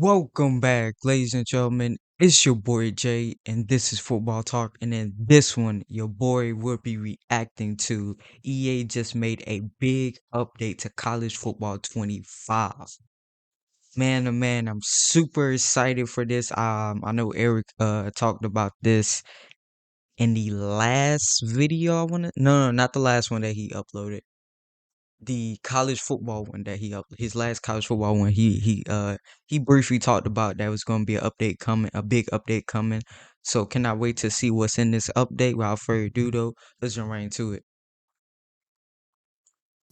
Welcome back, ladies and gentlemen. It's your boy Jay, and this is Football Talk. And in this one, your boy will be reacting to EA just made a big update to College Football 25. Man, oh man, I'm super excited for this. I know Eric talked about this in the last video. No, not the last one that he uploaded. The college football one that his last college football one he briefly talked about that was going to be an update coming, a big update coming. So cannot wait to see what's in this update. Without further ado though, let's jump right into it.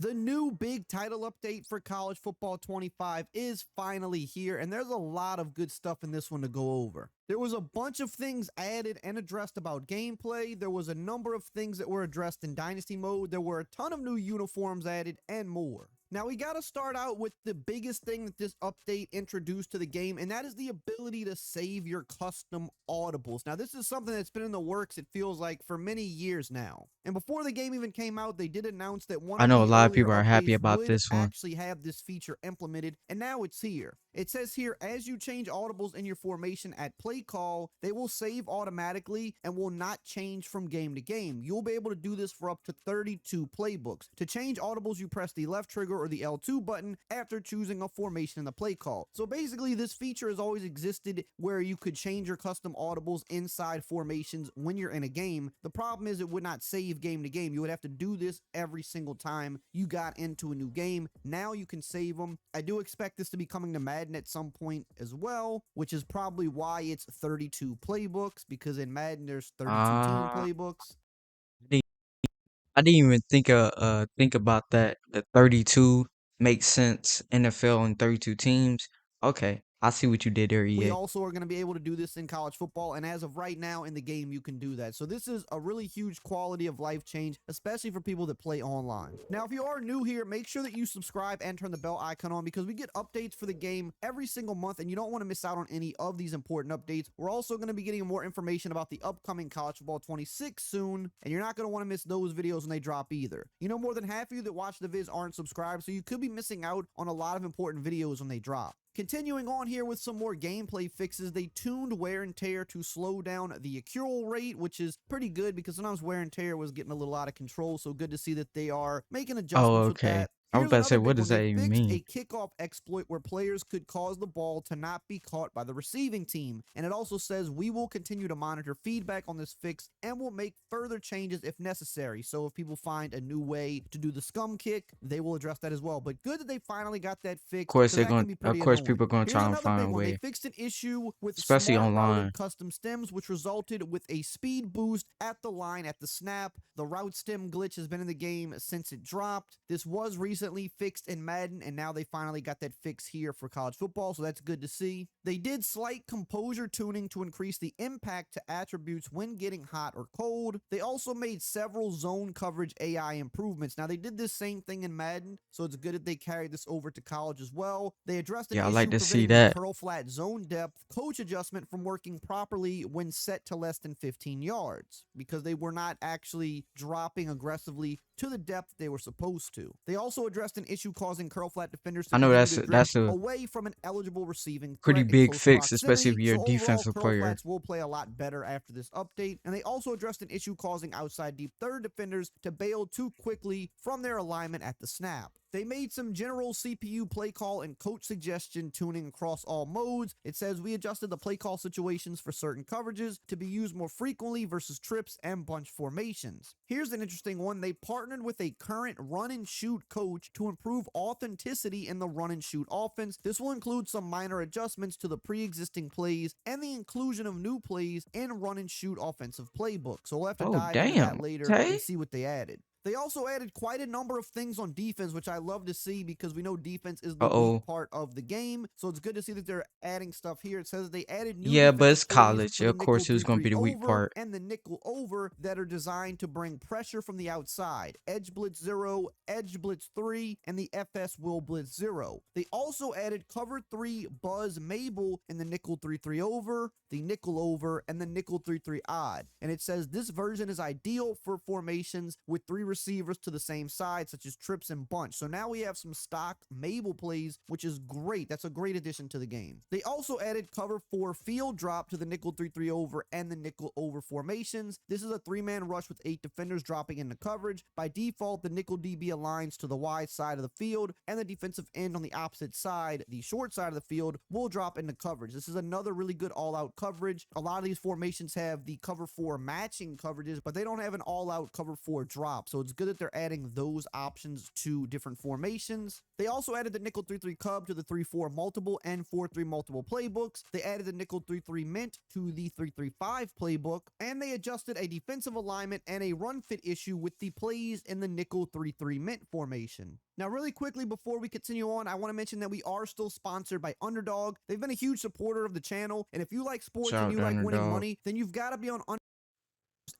The new big title update for College Football 25 is finally here, and there's a lot of good stuff in this one to go over. There was a bunch of things added and addressed about gameplay. There was a number of things that were addressed in Dynasty mode. There were a ton of new uniforms added and more. Now, we got to start out with the biggest thing that this update introduced to the game, and that is the ability to save your custom audibles. Now, this is something that's been in the works, it feels like, for many years now. And before the game even came out, they did announce that one I of know a the lot of earlier people are happy updates about would this one. actually have this feature implemented, and now it's here. It says here, as you change audibles in your formation at play call, they will save automatically and will not change from game to game. You'll be able to do this for up to 32 playbooks. To change audibles, you press the left trigger or the L2 button after choosing a formation in the play call. So basically, this feature has always existed where you could change your custom audibles inside formations when you're in a game. The problem is it would not save game to game. You would have to do this every single time you got into a new game. Now you can save them. I do expect this to be coming to Madden at some point as well, which is probably why it's 32 playbooks, because in Madden there's 32 team uh playbooks. I didn't, I didn't even think about that. The 32 makes sense. NFL and 32 teams. Okay, I see what you did there, We EA. also are going to be able to do this in college football, and as of right now in the game, you can do that. So this is a really huge quality of life change, especially for people that play online. Now, if you are new here, make sure that you subscribe and turn the bell icon on, because we get updates for the game every single month, and you don't want to miss out on any of these important updates. We're also going to be getting more information about the upcoming College Football 26 soon, and you're not going to want to miss those videos when they drop either. You know, more than half of you that watch the vids aren't subscribed, so you could be missing out on a lot of important videos when they drop. Continuing on here with some more gameplay fixes, they tuned wear and tear to slow down the accrual rate, which is pretty good because sometimes wear and tear was getting a little out of control, so good to see that they are making Oh, adjustments with okay. that. I was Here's about to say, another what big does one. that They even fixed mean? a kickoff exploit where players could cause the ball to not be caught by the receiving team. And it also says we will continue to monitor feedback on this fix and will make further changes if necessary. So if people find a new way to do the scum kick, they will address that as well. But good that they finally got that Of fixed, course because they're that going. can be Of pretty course, annoying. people are going to Here's try and another find big a one. They way, fixed an issue with especially smart online. routed custom stems, which resulted with a speed boost at the line at the snap. The route stem glitch has been in the game since it dropped. This was recently fixed in Madden, and now they finally got that fix here for college football, so that's good to see. They did slight composure tuning to increase the impact to attributes when getting hot or cold. They also made several zone coverage AI improvements. Now, they did this same thing in Madden, so it's good that they carried this over to college as well. They addressed an Yeah, I like issue to see preventing the that. curl flat zone depth coach adjustment from working properly when set to less than 15 yards, because they were not actually dropping aggressively to the depth they were supposed to. They also addressed an issue causing curl flat defenders to I know continue that's to a, drift that's a away from an eligible receiving pretty threat in big close fix, especially if proximity. you're a So overall, defensive curl player. flats will play a lot better after this update. And they also addressed an issue causing outside deep third defenders to bail too quickly from their alignment at the snap. They made some general CPU play call and coach suggestion tuning across all modes. It says we adjusted the play call situations for certain coverages to be used more frequently versus trips and bunch formations. Here's an interesting one. They partnered with a current run and shoot coach to improve authenticity in the run and shoot offense. This will include some minor adjustments to the pre-existing plays and the inclusion of new plays in run and shoot offensive playbook. So we'll have to Oh, dive into that damn. later Okay. and see what they added. They also added quite a number of things on defense, which I love to see because we know defense is the weak Uh-oh. part of the game. So it's good to see that they're adding stuff here. It says that they added new Yeah, but defensive it's plays college. for the Of nickel course, it was going to 3-3 be the weak over part. and the nickel over that are designed to bring pressure from the outside. Edge Blitz 0, Edge Blitz 3, and the FS Will Blitz 0. They also added Cover 3 Buzz Mabel in the nickel 3-3 over, the nickel over, and the nickel 3-3 odd. And it says this version is ideal for formations with 3 receivers to the same side, such as trips and bunch. So now we have some stock Mabel plays, which is great. That's a great addition to the game. They also added cover 4 field drop to the nickel 3-3 over and the nickel over formations. This is a 3-man rush with 8 defenders dropping into coverage. By default, the nickel DB aligns to the wide side of the field, and the defensive end on the opposite side, the short side of the field, will drop into coverage. This is another really good all-out coverage. A lot of these formations have the cover 4 matching coverages, but they don't have an all-out cover 4 drop. So it's good that they're adding those options to different formations. They also added the nickel 3-3 cub to the 3-4 multiple and 4-3 multiple playbooks. They added the nickel 3-3 mint to the 3-3-5 playbook, and they adjusted a defensive alignment and a run fit issue with the plays in the nickel 3-3 mint formation. Now, really quickly before we continue on, I want to mention that we are still sponsored by Underdog. They've been a huge supporter of the channel, and if you like sports Shout and out you to like winning Underdog. money, then you've got to be on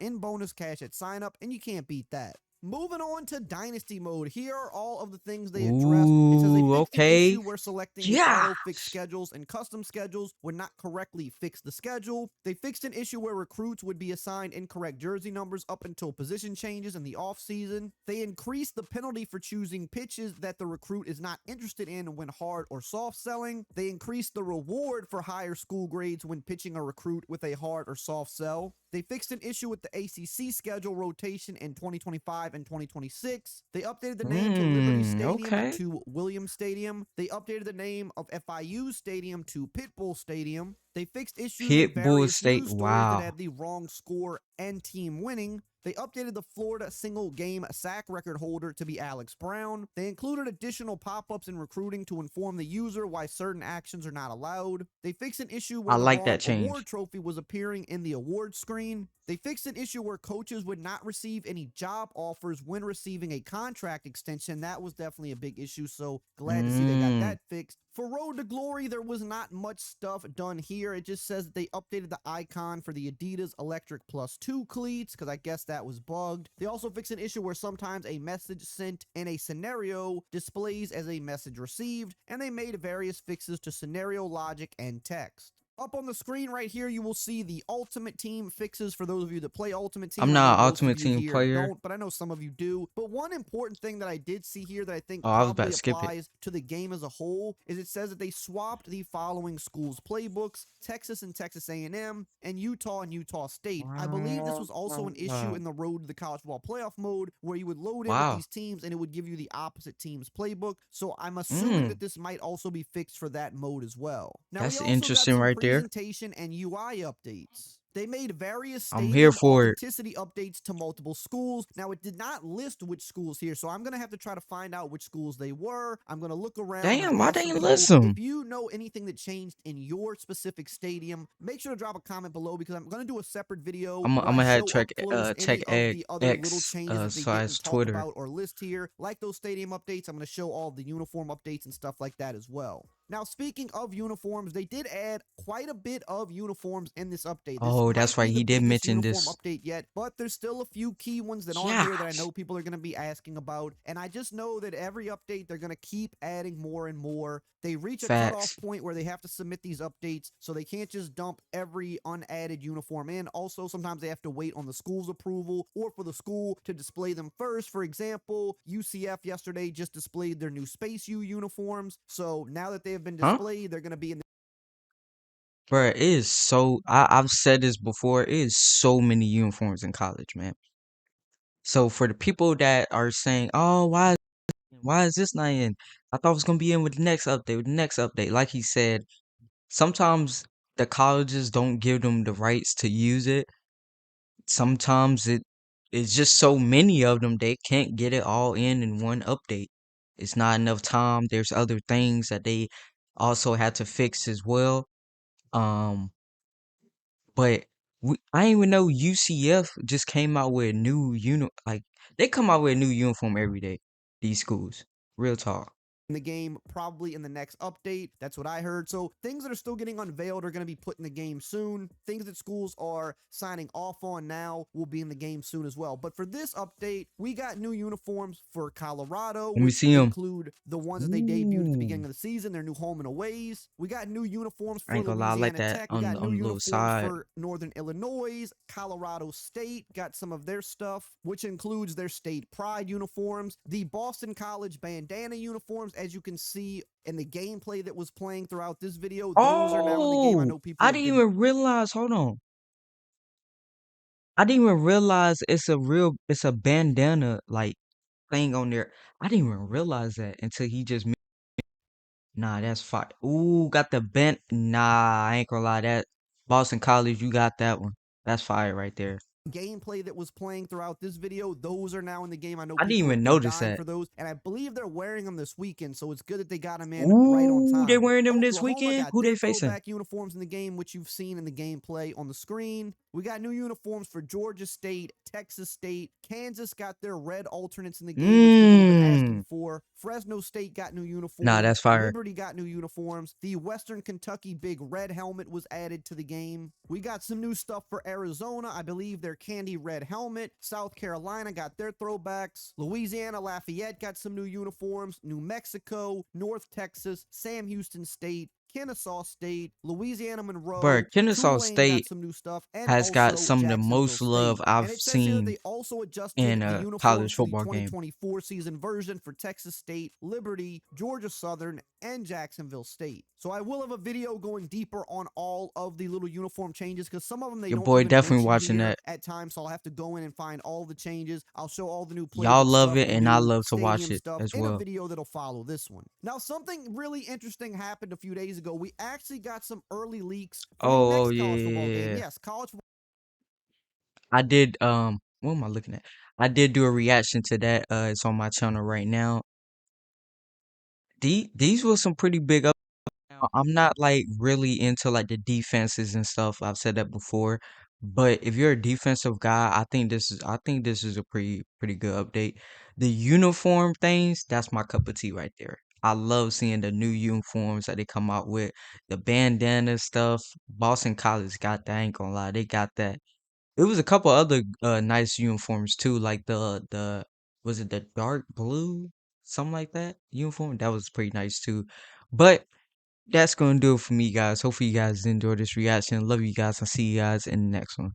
in bonus cash at sign up, and you can't beat that. Moving on to Dynasty mode, here are all of the things they addressed. It says they Ooh, fixed the okay. issue where selecting the Yeah. auto fix schedules and custom schedules would not correctly fix the schedule. They fixed an issue where recruits would be assigned incorrect jersey numbers up until position changes in the offseason. They increased the penalty for choosing pitches that the recruit is not interested in when hard or soft selling. They increased the reward for higher school grades when pitching a recruit with a hard or soft sell. They fixed an issue with the ACC schedule rotation in 2025 and 2026. They updated the name to Liberty Stadium Okay. to Williams Stadium. They updated the name of FIU Stadium to Pitbull Stadium. They fixed issues with Pitbull various State. news stories that Wow. had the wrong score and team winning. They updated the Florida single game sack record holder to be Alex Brown. They included additional pop-ups in recruiting to inform the user why certain actions are not allowed. They fixed an issue I where the like wrong that award change. trophy was appearing in the award screen. They fixed an issue where coaches would not receive any job offers when receiving a contract extension. That was definitely a big issue, so glad to see they got Mm. that fixed. For Road to Glory, there was not much stuff done here. It just says that they updated the icon for the Adidas Electric Plus 2 cleats, because I guess that was bugged. They also fixed an issue where sometimes a message sent in a scenario displays as a message received, and they made various fixes to scenario logic and text. Up on the screen right here, you will see the Ultimate Team fixes for those of you that play Ultimate I'm Team. I know not an most of Ultimate you Team here player. don't, but I know some of you do. But one important thing that I did see here that I think Oh, I was about probably to skip it. applies to the game as a whole is it says that they swapped the following schools' playbooks: Texas and Texas A&M, and Utah State. I believe this was also an issue in the Road to the College Football Playoff mode where you would load in with Wow. these teams and it would give you the opposite team's playbook. So I'm assuming Mm. that this might also be fixed for that mode as well. Now we That's also got interesting some right there. presentation and UI updates. They made various I'm here stadium for it. authenticity updates to multiple schools. Now, it did not list which schools here, so I'm going to have to try to find out which schools they were. I'm going to look around and Damn, why ask they some ain't people. listen? If you know anything that changed in your specific stadium, make sure to drop a comment below because I'm going to do a separate video I'm where I gonna have show check up close check any of the other little X changes that they slash didn't talk Twitter. about or list here. Like those stadium updates, I'm going to show all of the uniform updates and stuff like that as well. Now, speaking of uniforms, they did add quite a bit of uniforms in this update. This Oh, might that's be right. the He did biggest mention uniform this. update yet, but there's still a few key ones that aren't here that I Yes. know people are going to be asking about. And I just know that every update, they're going to keep adding more and more. They reach a cutoff Facts. point where they have to submit these updates, so they can't just dump every unadded uniform in. Also, sometimes they have to wait on the school's approval or for the school to display them first. For example, UCF yesterday just displayed their new Space U uniforms. So now that they have been Huh? displayed, they're going to be in Bruh, it is so I've said this before, it is so many uniforms in college, man. So for the people that are saying, "Oh, why is this not in? I thought it was gonna be in with the next update, with the next update." Like he said, sometimes the colleges don't give them the rights to use it. Sometimes it's just so many of them they can't get it all in one update. It's not enough time. There's other things that they also had to fix as well. Um, but I didn't even know UCF just came out with a new uni like they come out with a new uniform every day. These schools, real talk. in the game probably in the next update. That's what I heard. So things that are still getting unveiled are going to be put in the game soon. Things that schools are signing off on now will be in the game soon as well. But for this update, we got new uniforms for Colorado, Let me which see him. include the ones that they debuted at the Ooh, beginning of the season, their new home and aways. We got new uniforms I for ain't gonna lie, I like Louisiana that Tech. We got on new the little uniforms side. for Northern Illinois. Colorado State got some of their stuff, which includes their state pride uniforms, the Boston College bandana uniforms, as you can see in the gameplay that was playing throughout this video. Those are now in the game. I Oh, know people I have didn't been even realize. Hold on, I didn't even realize it's a bandana like thing on there. I didn't even realize that until he just. Nah, that's fire. Ooh, got the bent. Nah, I ain't gonna lie. That Boston College, you got that one. That's fire right there. gameplay that was playing throughout this video. Those are now in the game. I know I didn't people even have been notice dying that. for those, and I believe they're wearing them this weekend, so it's good that they got them in right on Ooh, they time. wearing them this Oklahoma weekend. got Who their they facing? throwback uniforms in the game, which you've seen in the gameplay on the screen. We got new uniforms for Georgia State, Texas State. Kansas got their red alternates in the game, which people have been asking Mmm. for. Fresno State got new Nah, uniforms. that's fire. Liberty got new uniforms. The Western Kentucky big red helmet was added to the game. We got some new stuff for Arizona. I believe their candy red helmet. South Carolina got their throwbacks. Louisiana Lafayette got some new uniforms. New Mexico, North Texas, Sam Houston State, Kennesaw State, Louisiana Bro, Monroe, Kennesaw Tulane got State some new stuff, and has got also some of the Jacksonville most love State. I've And it says here that seen they also adjusted in the a uniforms college for the football game. 2024 season version for Texas State, Liberty, Georgia Southern, and Jacksonville State. So I will have a video going deeper on all of the little uniform changes because some of them they Your don't boy even definitely mention watching here that. at times. So I'll have to go in and find all the changes. I'll show all the new Y'all playbook love stuff, it, the and I new love to watch stadium it stuff as in a well. video that'll follow this one. Now, something really interesting happened a few days ago. We actually got some early leaks for the Oh, next yeah, college yeah, football yeah, game. yeah. Yes, college football. I did what am I looking at? I did do a reaction to that. It's on my channel right now. These were some pretty big up. Now, I'm not like really into like the defenses and stuff. I've said that before. But if you're a defensive guy, I think this is a pretty good update. The uniform things, that's my cup of tea right there. I love seeing the new uniforms that they come out with. The bandana stuff. Boston College got that, I ain't gonna lie. They got that. It was a couple other nice uniforms too, like the was it the dark blue, something like that uniform. That was pretty nice too. But that's gonna do it for me, guys. Hopefully, you guys enjoyed this reaction. Love you guys. I'll see you guys in the next one.